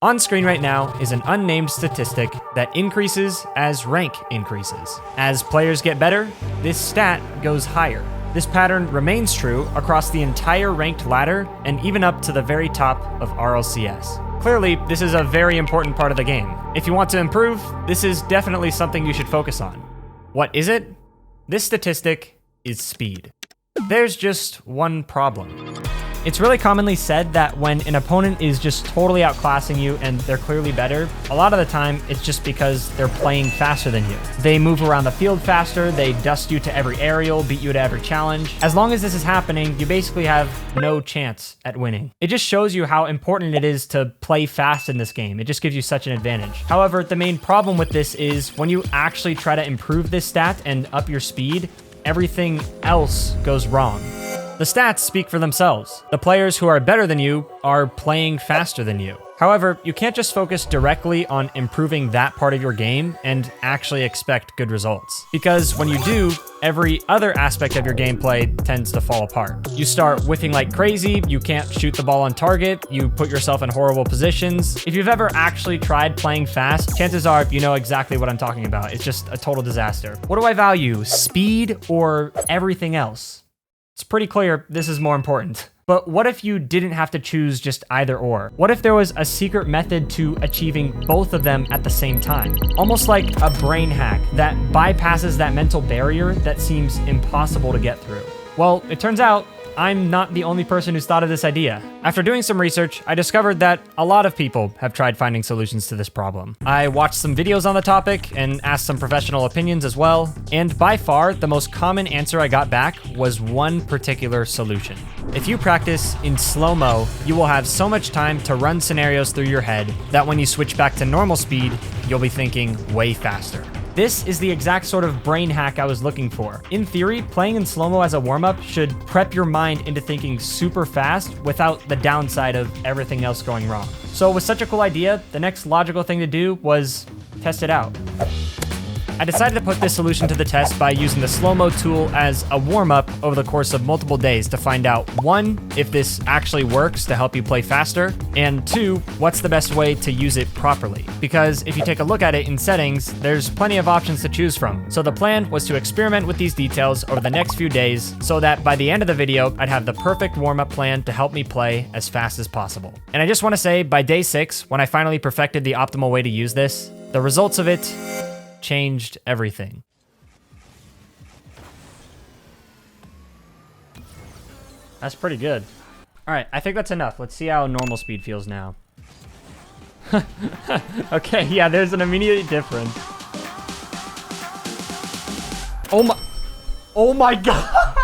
On screen right now is an unnamed statistic that increases as rank increases. As players get better, this stat goes higher. This pattern remains true across the entire ranked ladder and even up to the very top of RLCS. Clearly, this is a very important part of the game. If you want to improve, this is definitely something you should focus on. What is it? This statistic is speed. There's just one problem. It's really commonly said that when an opponent is just totally outclassing you and they're clearly better, a lot of the time it's just because they're playing faster than you. They move around the field faster, they dust you to every aerial, beat you to every challenge. As long as this is happening, you basically have no chance at winning. It just shows you how important it is to play fast in this game. It just gives you such an advantage. However, the main problem with this is when you actually try to improve this stat and up your speed, everything else goes wrong. The stats speak for themselves. The players who are better than you are playing faster than you. However, you can't just focus directly on improving that part of your game and actually expect good results. Because when you do, every other aspect of your gameplay tends to fall apart. You start whiffing like crazy, you can't shoot the ball on target, you put yourself in horrible positions. If you've ever actually tried playing fast, chances are you know exactly what I'm talking about. It's just a total disaster. What do I value, speed or everything else? It's pretty clear this is more important. But what if you didn't have to choose just either or? What if there was a secret method to achieving both of them at the same time? Almost like a brain hack that bypasses that mental barrier that seems impossible to get through. Well, it turns out I'm not the only person who's thought of this idea. After doing some research, I discovered that a lot of people have tried finding solutions to this problem. I watched some videos on the topic and asked some professional opinions as well, and by far, the most common answer I got back was one particular solution. If you practice in slow-mo, you will have so much time to run scenarios through your head that when you switch back to normal speed, you'll be thinking way faster. This is the exact sort of brain hack I was looking for. In theory, playing in slow-mo as a warm-up should prep your mind into thinking super fast without the downside of everything else going wrong. So with such a cool idea, the next logical thing to do was test it out. I decided to put this solution to the test by using the slow-mo tool as a warm-up over the course of multiple days to find out, 1, if this actually works to help you play faster, and 2, what's the best way to use it properly. Because if you take a look at it in settings, there's plenty of options to choose from. So the plan was to experiment with these details over the next few days so that by the end of the video, I'd have the perfect warm-up plan to help me play as fast as possible. And I just want to say, by day 6, when I finally perfected the optimal way to use this, the results of it changed everything. That's pretty good. All right, I think that's enough. Let's see how normal speed feels now. Okay, yeah, there's an immediate difference. Oh my god.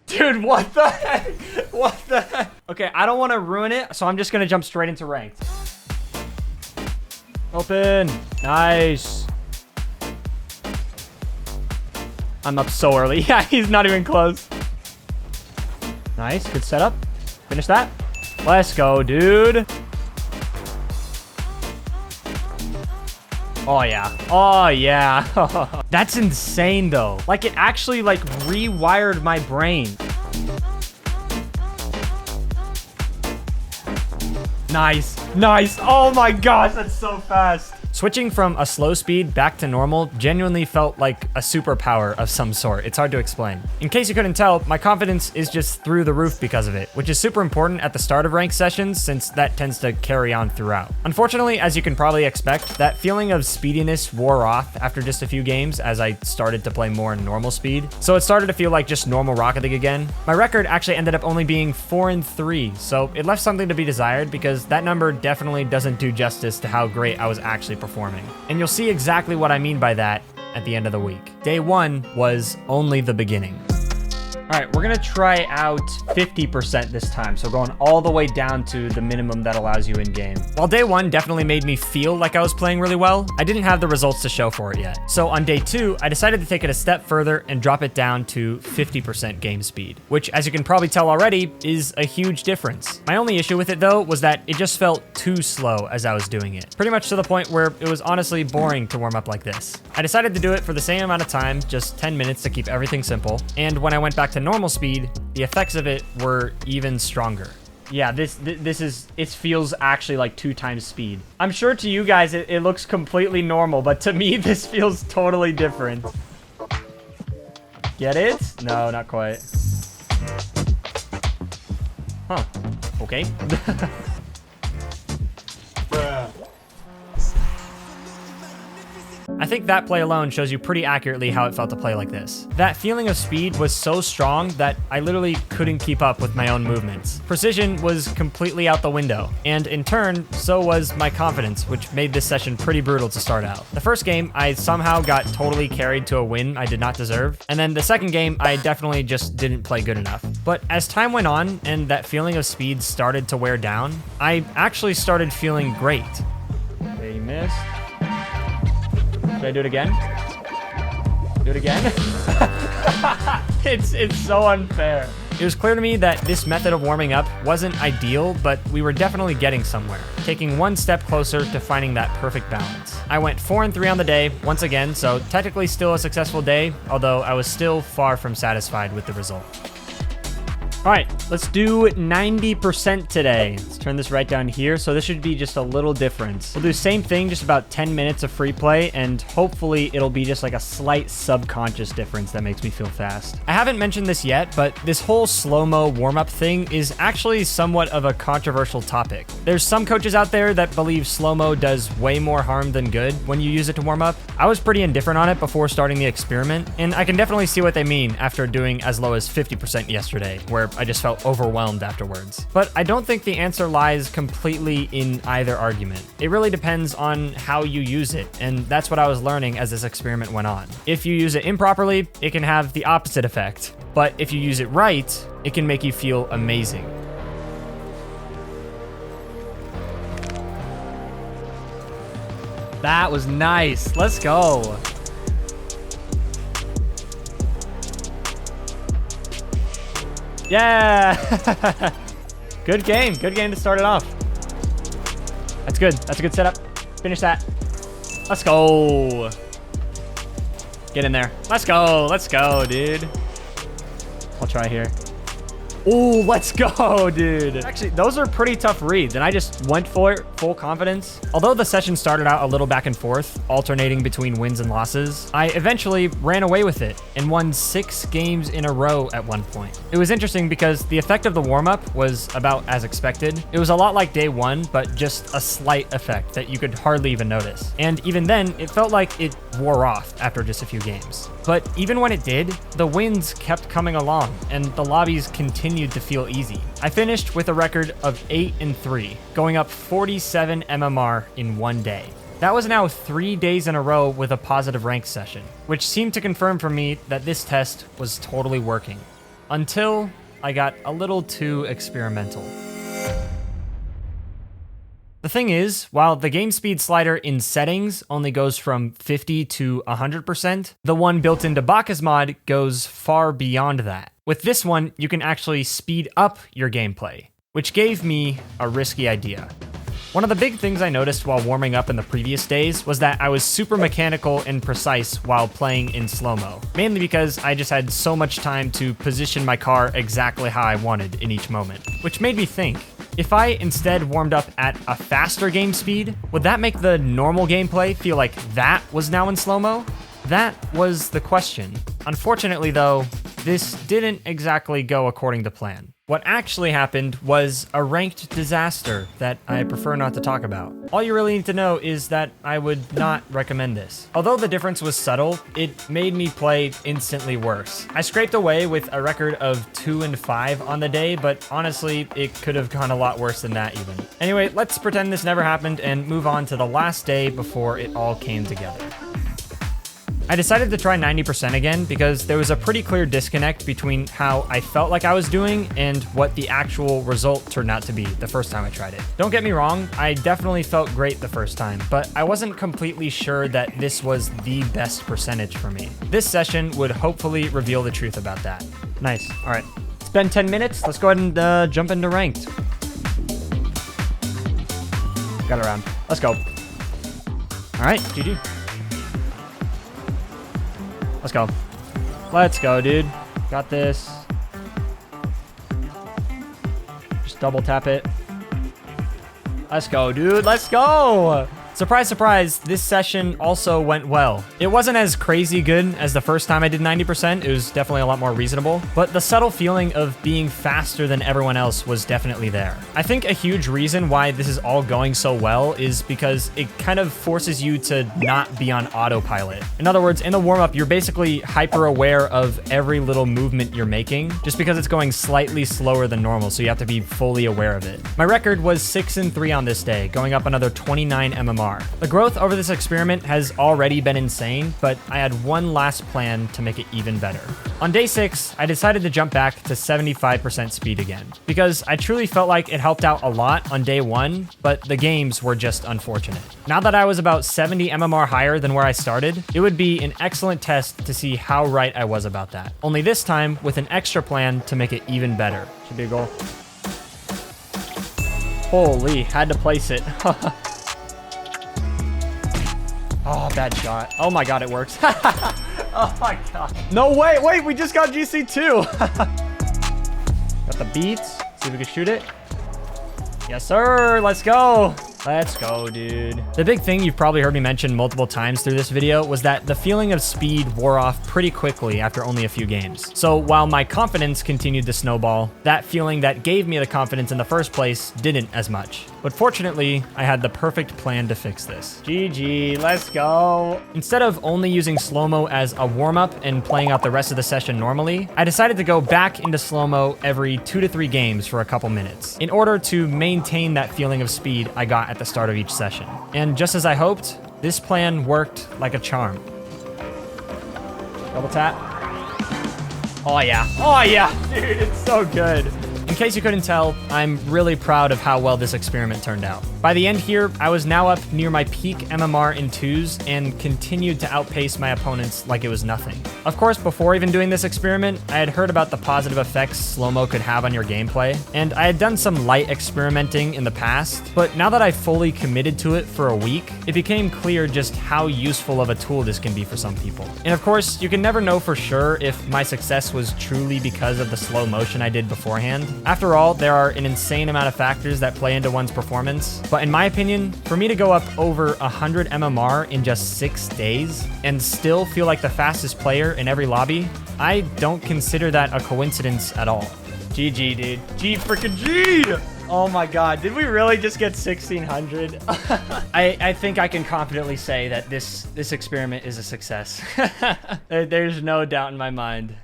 Dude, what the heck? What the heck? Okay, I don't want to ruin it, so I'm just going to jump straight into ranked. Open. Nice. I'm up so early. Yeah, he's not even close. Nice. Good setup. Finish that. Let's go, dude. Oh, yeah. Oh, yeah. That's insane, though. Like, it actually, like, rewired my brain. Nice. Nice. Oh my gosh, that's so fast. Switching from a slow speed back to normal genuinely felt like a superpower of some sort. It's hard to explain. In case you couldn't tell, my confidence is just through the roof because of it, which is super important at the start of ranked sessions since that tends to carry on throughout. Unfortunately, as you can probably expect, that feeling of speediness wore off after just a few games as I started to play more in normal speed. So it started to feel like just normal Rocket League again. My record actually ended up only being 4-3, so it left something to be desired because that number definitely doesn't do justice to how great I was actually performing. And you'll see exactly what I mean by that at the end of the week. Day 1 was only the beginning. All right, we're gonna try out 50% this time, so going all the way down to the minimum that allows you in game. While day 1 definitely made me feel like I was playing really well, I didn't have the results to show for it yet. So on day 2, I decided to take it a step further and drop it down to 50% game speed, which, as you can probably tell already, is a huge difference. My only issue with it though was that it just felt too slow as I was doing it, pretty much to the point where it was honestly boring to warm up like this. I decided to do it for the same amount of time, just 10 minutes to keep everything simple, and when I went back to normal speed, the effects of it were even stronger. Yeah, it feels actually like 2 times speed. I'm sure to you guys it looks completely normal, but to me this feels totally different. Get it? No, not quite. Huh. Okay. I think that play alone shows you pretty accurately how it felt to play like this. That feeling of speed was so strong that I literally couldn't keep up with my own movements. Precision was completely out the window, and in turn, so was my confidence, which made this session pretty brutal to start out. The first game, I somehow got totally carried to a win I did not deserve, and then the second game, I definitely just didn't play good enough. But as time went on, and that feeling of speed started to wear down, I actually started feeling great. Okay, you missed. Should I do it again? Do it again? It's so unfair. It was clear to me that this method of warming up wasn't ideal, but we were definitely getting somewhere, taking one step closer to finding that perfect balance. I went 4 and 3 on the day, once again, so technically still a successful day, although I was still far from satisfied with the result. All right, let's do 90% today. Let's turn this right down here. So this should be just a little different. We'll do the same thing, just about 10 minutes of free play, and hopefully it'll be just like a slight subconscious difference that makes me feel fast. I haven't mentioned this yet, but this whole slow-mo warm-up thing is actually somewhat of a controversial topic. There's some coaches out there that believe slow-mo does way more harm than good when you use it to warm up. I was pretty indifferent on it before starting the experiment, and I can definitely see what they mean after doing as low as 50% yesterday, where I just felt overwhelmed afterwards. But I don't think the answer lies completely in either argument. It really depends on how you use it, and that's what I was learning as this experiment went on. If you use it improperly, it can have the opposite effect. But if you use it right, it can make you feel amazing. That was nice. Let's go. Yeah! Good game to start it off. That's good. That's a good setup. Finish that. Let's go. Get in there. Let's go, dude. I'll try here. Ooh, let's go, dude. Actually, those are pretty tough reads, and I just went for it, full confidence. Although the session started out a little back and forth, alternating between wins and losses, I eventually ran away with it and won 6 games in a row at one point. It was interesting because the effect of the warm-up was about as expected. It was a lot like day 1, but just a slight effect that you could hardly even notice. And even then, it felt like it wore off after just a few games. But even when it did, the wins kept coming along, and the lobbies continued to feel easy. I finished with a record of 8 and 3, going up 47 MMR in one day. That was now 3 days in a row with a positive rank session, which seemed to confirm for me that this test was totally working. Until I got a little too experimental. The thing is, while the game speed slider in settings only goes from 50 to 100%, the one built into Baka's mod goes far beyond that. With this one, you can actually speed up your gameplay, which gave me a risky idea. One of the big things I noticed while warming up in the previous days was that I was super mechanical and precise while playing in slow-mo, mainly because I just had so much time to position my car exactly how I wanted in each moment, which made me think, if I instead warmed up at a faster game speed, would that make the normal gameplay feel like that was now in slow-mo? That was the question. Unfortunately though, this didn't exactly go according to plan. What actually happened was a ranked disaster that I prefer not to talk about. All you really need to know is that I would not recommend this. Although the difference was subtle, it made me play instantly worse. I scraped away with a record of 2 and 5 on the day, but honestly, it could have gone a lot worse than that even. Anyway, let's pretend this never happened and move on to the last day before it all came together. I decided to try 90% again because there was a pretty clear disconnect between how I felt like I was doing and what the actual result turned out to be the first time I tried it. Don't get me wrong, I definitely felt great the first time, but I wasn't completely sure that this was the best percentage for me. This session would hopefully reveal the truth about that. Nice, all right. It's been 10 minutes, let's go ahead and jump into ranked. Got it around, let's go. All right, GG. Let's go. Let's go, dude. Got this. Just double tap it. Let's go, dude. Let's go. Surprise, surprise, this session also went well. It wasn't as crazy good as the first time I did 90%. It was definitely a lot more reasonable, but the subtle feeling of being faster than everyone else was definitely there. I think a huge reason why this is all going so well is because it kind of forces you to not be on autopilot. In other words, in the warm-up, you're basically hyper aware of every little movement you're making, just because it's going slightly slower than normal, so you have to be fully aware of it. My record was 6-3 on this day, going up another 29 MMR. The growth over this experiment has already been insane, but I had one last plan to make it even better. On day 6, I decided to jump back to 75% speed again, because I truly felt like it helped out a lot on day 1, but the games were just unfortunate. Now that I was about 70 MMR higher than where I started, it would be an excellent test to see how right I was about that. Only this time with an extra plan to make it even better. Should be a goal. Holy, had to place it. Oh, bad shot. Oh my god, it works. Oh my god. No way. Wait, we just got GC2. Got the beats. See if we can shoot it. Yes, sir. Let's go. Let's go, dude. The big thing you've probably heard me mention multiple times through this video was that the feeling of speed wore off pretty quickly after only a few games. So while my confidence continued to snowball, that feeling that gave me the confidence in the first place didn't as much. But fortunately, I had the perfect plan to fix this. GG, let's go. Instead of only using slow-mo as a warm-up and playing out the rest of the session normally, I decided to go back into slow-mo every 2 to 3 games for a couple minutes in order to maintain that feeling of speed I got at the start of each session. And just as I hoped, this plan worked like a charm. Double tap. Oh yeah. Oh yeah, dude, it's so good. In case you couldn't tell, I'm really proud of how well this experiment turned out. By the end here, I was now up near my peak MMR in 2s and continued to outpace my opponents like it was nothing. Of course, before even doing this experiment, I had heard about the positive effects slow-mo could have on your gameplay, and I had done some light experimenting in the past, but now that I fully committed to it for a week, it became clear just how useful of a tool this can be for some people. And of course, you can never know for sure if my success was truly because of the slow motion I did beforehand. After all, there are an insane amount of factors that play into one's performance, but in my opinion, for me to go up over 100 MMR in just 6 days and still feel like the fastest player in every lobby, I don't consider that a coincidence at all. GG, dude. G freaking G! Oh my god, did we really just get 1600? I think I can confidently say that this experiment is a success. There's no doubt in my mind.